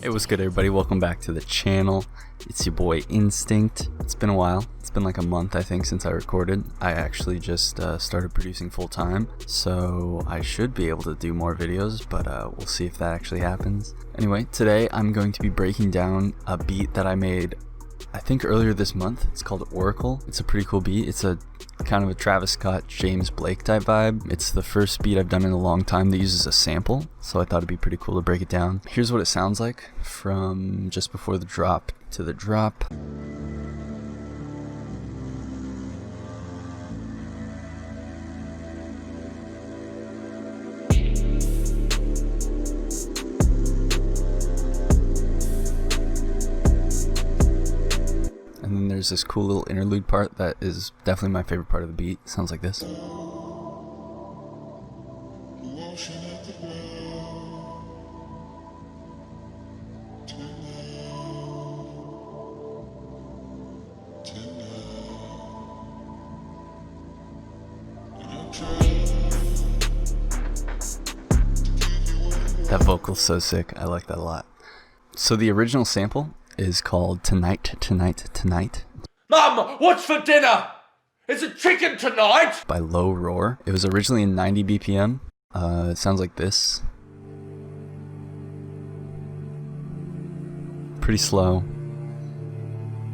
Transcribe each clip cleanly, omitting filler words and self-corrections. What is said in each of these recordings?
Hey, what's good everybody? Welcome back to the channel. It's your boy Instinct. It's been a while. It's been like a month I think since I recorded. I actually just started producing full time, so I should be able to do more videos, but we'll see if that actually happens. Anyway, today I'm going to be breaking down a beat that I made I think earlier this month. It's called Oracle. It's a pretty cool beat. It's a kind of a Travis Scott, James Blake type vibe. It's the first beat I've done in a long time that uses a sample, so I thought it'd be pretty cool to break it down. Here's what it sounds like from just before the drop to the drop. And then there's this cool little interlude part that is definitely my favorite part of the beat. It sounds like this. That vocal's so sick. I like that a lot. So the original sample is called Tonight, Tonight, Tonight. Mum, what's for dinner? Is it chicken tonight? By Low Roar. It was originally in 90 BPM. It sounds like this. Pretty slow.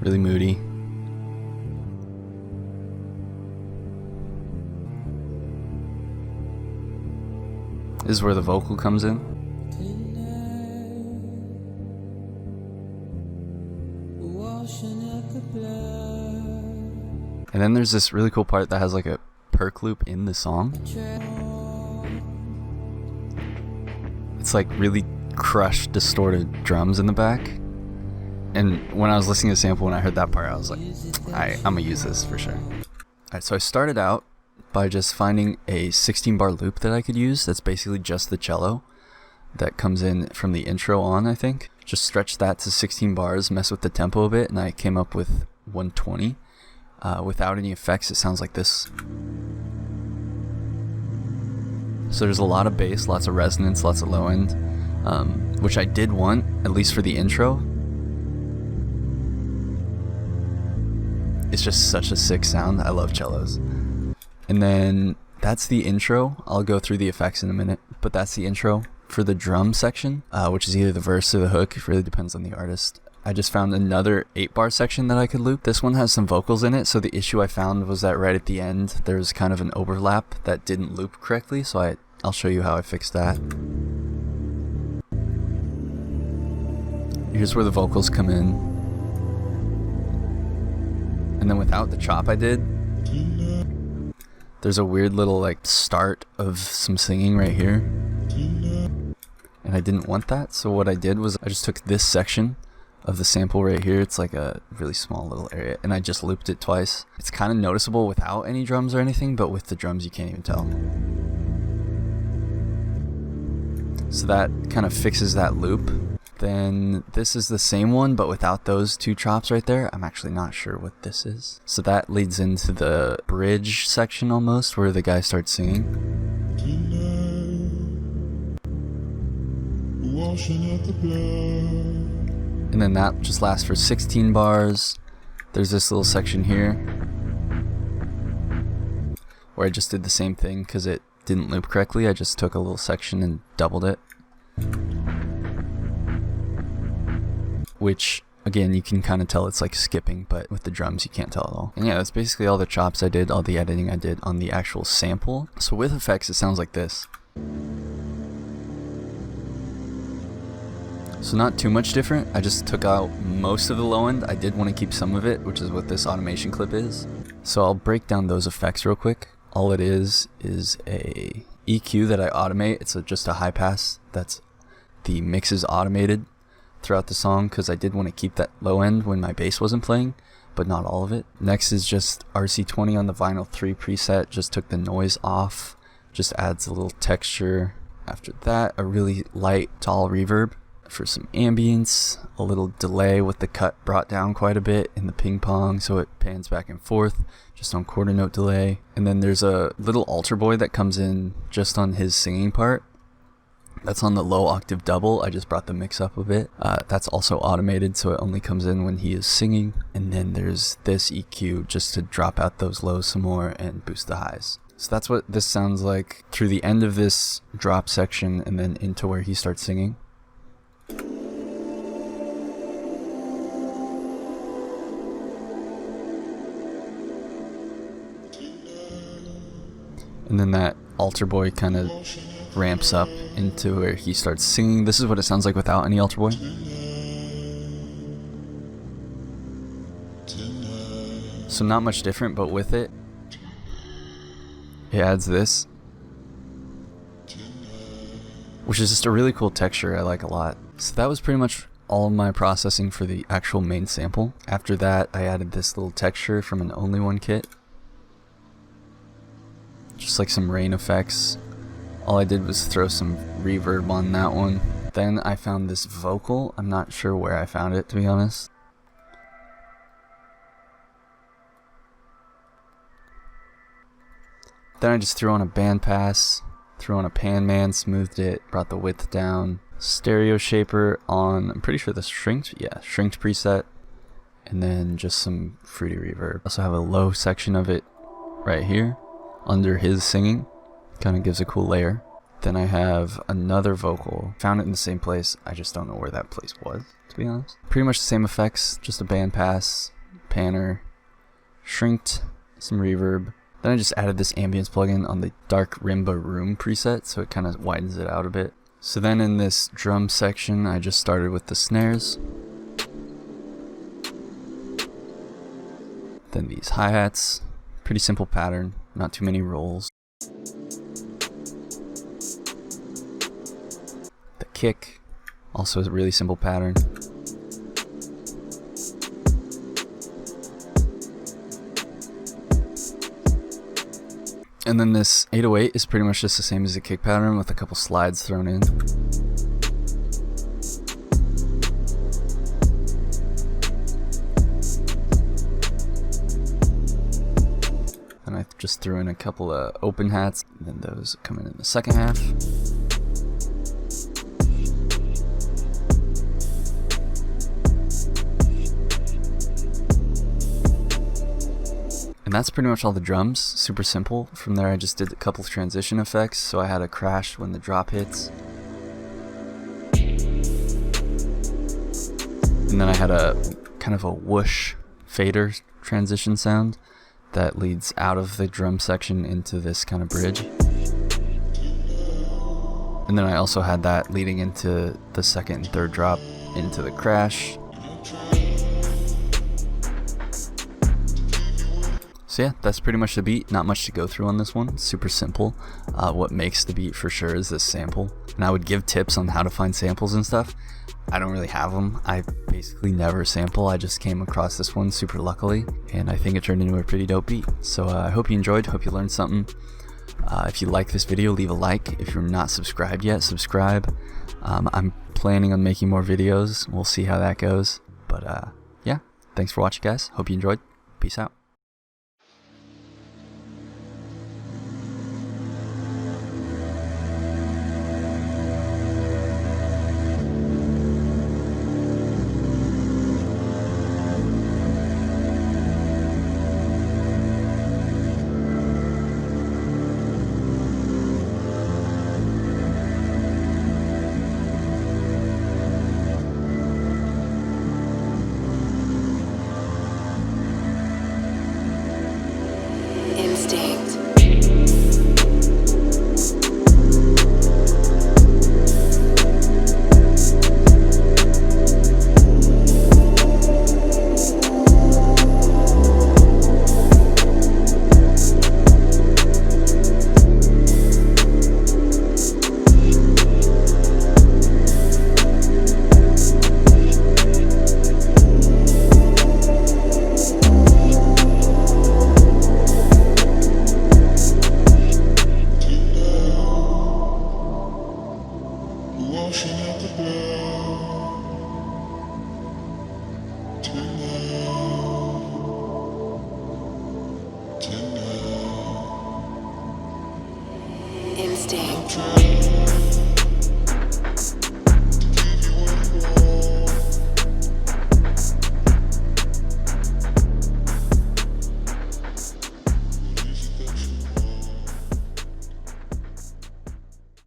Really moody. This is where the vocal comes in. And then there's this really cool part that has like a perk loop in the song. It's like really crushed, distorted drums in the back. And when I was listening to the sample, when I heard that part, I was like, I'm gonna use this for sure. Alright, so I started out by just finding a 16-bar loop that I could use. That's basically just the cello that comes in from the intro on, I think. Just stretch that to 16 bars, mess with the tempo a bit, and I came up with 120. Without any effects, it sounds like this. So there's a lot of bass, lots of resonance, lots of low end, which I did want, at least for the intro. It's just such a sick sound. I love cellos. And then that's the intro. I'll go through the effects in a minute, but that's the intro. For the drum section, which is either the verse or the hook, it really depends on the artist. I just found another 8-bar section that I could loop. This one has some vocals in it, so the issue I found was that right at the end there was kind of an overlap that didn't loop correctly, so I'll show you how I fixed that. Here's where the vocals come in. And then without the chop I did, there's a weird little like start of some singing right here. And I didn't want that, so what I did was I just took this section of the sample right here. It's like a really small little area, and I just looped it twice. It's kind of noticeable without any drums or anything, but with the drums you can't even tell. So that kind of fixes that loop. Then this is the same one, but without those two chops right there. I'm actually not sure what this is. So that leads into the bridge section almost, where the guy starts singing. And then that just lasts for 16 bars. There's this little section here where I just did the same thing because it didn't loop correctly. I just took a little section and doubled it. Which, again, you can kind of tell it's like skipping, but with the drums you can't tell at all. And yeah, that's basically all the chops I did, all the editing I did on the actual sample. So with effects it sounds like this. So not too much different. I just took out most of the low end. I did want to keep some of it, which is what this automation clip is. So I'll break down those effects real quick. All it is a EQ that I automate. It's just a high pass. That's the mix is automated throughout the song because I did want to keep that low end when my bass wasn't playing, but not all of it. Next is just RC20 on the Vinyl 3 preset. Just took the noise off. Just adds a little texture. After that, a really light, tall reverb for some ambience, a little delay with the cut brought down quite a bit in the ping pong so it pans back and forth just on quarter note delay. And then there's a little altar boy that comes in just on his singing part That's on the low octave double. I just brought the mix up a bit. That's also automated, so it only comes in when he is singing. And then there's this EQ just to drop out those lows some more and boost the highs. So that's what this sounds like through the end of this drop section and then into where he starts singing. And then that altar boy kind of ramps up into where he starts singing. This is what it sounds like without any altar boy. So not much different, but with it, it adds this, which is just a really cool texture I like a lot. So that was pretty much all of my processing for the actual main sample. After that, I added this little texture from an Only One kit. Just like some rain effects. All I did was throw some reverb on that one. Then I found this vocal. I'm not sure where I found it, to be honest. Then I just threw on a bandpass, threw on a pan man, smoothed it, brought the width down. Stereo shaper on, I'm pretty sure the shrinked preset. And then just some fruity reverb. Also have a low section of it right here under his singing. Kind of gives a cool layer. Then I have another vocal. Found it in the same place. I just don't know where that place was, to be honest. Pretty much the same effects, just a bandpass, panner, shrinked, some reverb. Then I just added this ambience plugin on the Dark Rimba Room preset, so it kind of widens it out a bit. So then in this drum section, I just started with the snares. Then these hi-hats. Pretty simple pattern, not too many rolls. The kick, also is a really simple pattern. And then this 808 is pretty much just the same as the kick pattern with a couple slides thrown in. And I just threw in a couple of open hats, and then those come in the second half. And that's pretty much all the drums, super simple. From there I just did a couple of transition effects, so I had a crash when the drop hits. And then I had a kind of a whoosh fader transition sound that leads out of the drum section into this kind of bridge. And then I also had that leading into the second and third drop into the crash. So yeah, that's pretty much the beat. Not much to go through on this one. Super simple. What makes the beat for sure is this sample. And I would give tips on how to find samples and stuff. I don't really have them. I basically never sample. I just came across this one super luckily, and I think it turned into a pretty dope beat. So I hope you enjoyed. Hope you learned something. If you like this video, leave a like. If you're not subscribed yet, subscribe. I'm planning on making more videos. We'll see how that goes. But yeah, thanks for watching, guys. Hope you enjoyed. Peace out.